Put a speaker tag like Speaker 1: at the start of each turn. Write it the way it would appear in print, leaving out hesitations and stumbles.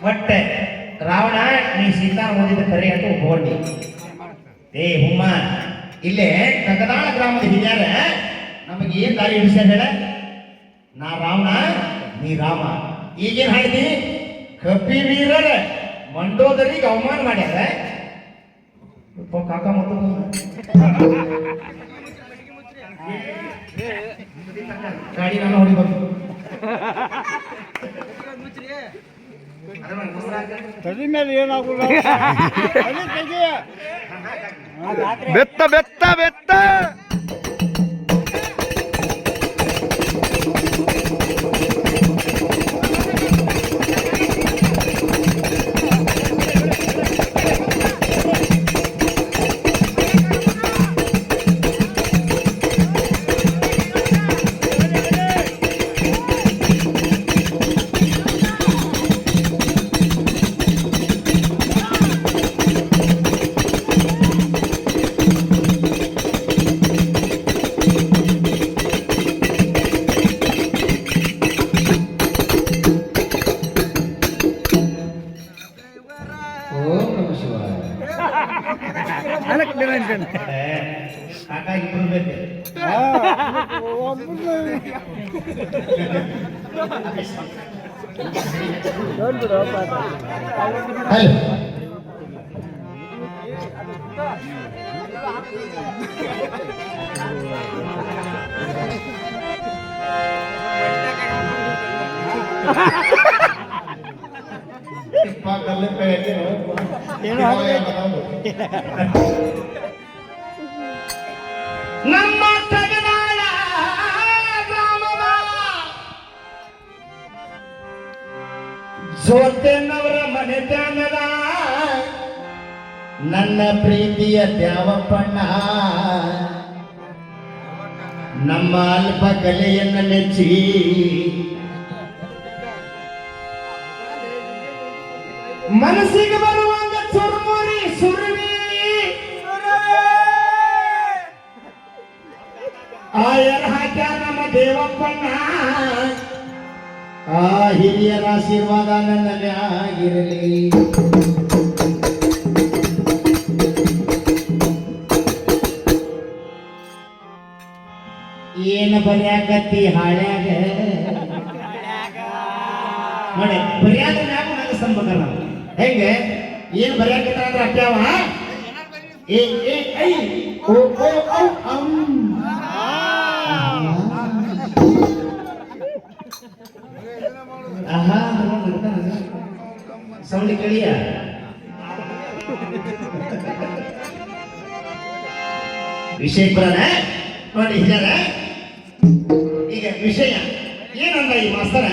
Speaker 1: ಒಟ್ಟೆ ರಾವಣ ನೀ ಸೀತಾನ ಓದಿದ ಕರೆ ಅಂತ ಒಪ್ಕೊಂಡಿ. ಏ ಹುಮ್ಮ, ಇಲ್ಲೇ ಕಗದಾಳ ಗ್ರಾಮದ ಹಿರಿಯರ ನಮಗೆ ಏನ್ ದಾರಿ ಹಿಡಿಸ್ಯಾರ ಹೇಳ? ನಾ ರಾವಣ, ನೀ ರಾಮ. ಈಗೇನ್ ಹಾಡ್ತಿ? ಕಪಿ ವೀರರ ಮಂಡೋದರಿಗೆ ಅವಮಾನ ಮಾಡ್ಯಾರ. ಕಾಕ ಮತ್ತು ಗಾಡಿ ನಾನು ಹೊಡಿಬೇಕು.
Speaker 2: ತಲೆ ಮೇಲೆ ಏನಾಗುಲ್ಲ. ಬೆತ್ತ ಬೆತ್ತ ಬೆತ್ತ
Speaker 1: ನಮ್ಮ ಕಗದಾಳ ಗ್ರಾಮದ ಜೋತೆನವರ ಮನೆತನದ ನನ್ನ ಪ್ರೀತಿಯ ದ್ಯಾವಪ್ಪಣ್ಣ ನಮ್ಮ ಅಲ್ಪ ಕಲೆಯನ್ನು ಮೆಚ್ಚಿ ಮನಸ್ಸಿಗೆ ಬರುವಂಗ ಚುರುಮುರಿ ಸುರುವಿ ಆಯರ್ ಹಾಕ್ಯಾರ ನಮ್ಮ ದೇವಪ್ಪಣ್ಣ. ಆ ಹಿರಿಯರ ಆಶೀರ್ವಾದ ನನ್ನ ಮ್ಯಾಗಿರಲಿ. ಏನ ಬರ್ಯಾಕತ್ತಿ ಹಾಳ್ಯಾಗ ನೋಡಿ, ಬರ್ಯಾದ ಮ್ಯಾಗ ನನಗೆ ಸಂಬಂಧಲ್ಲ. ಹೆಂಗೆ ಏನ್ ಬರ್ಯಾಕತ್ತ ಅಂದ್ರೆ ಅಪ್ಪ್ಯಾವ ಏ ಏ ಐ ಓ ಓ ಔ ಅಂ ಆಹಾ ಸೌಂಡ್ ಕೇಳಿಯ? ವಿಷಯ ಬರೋಣ ನೋಡಿ. ಈಗ ವಿಷಯ ಏನಂದ ಈ ಮಾಸ್ತರ?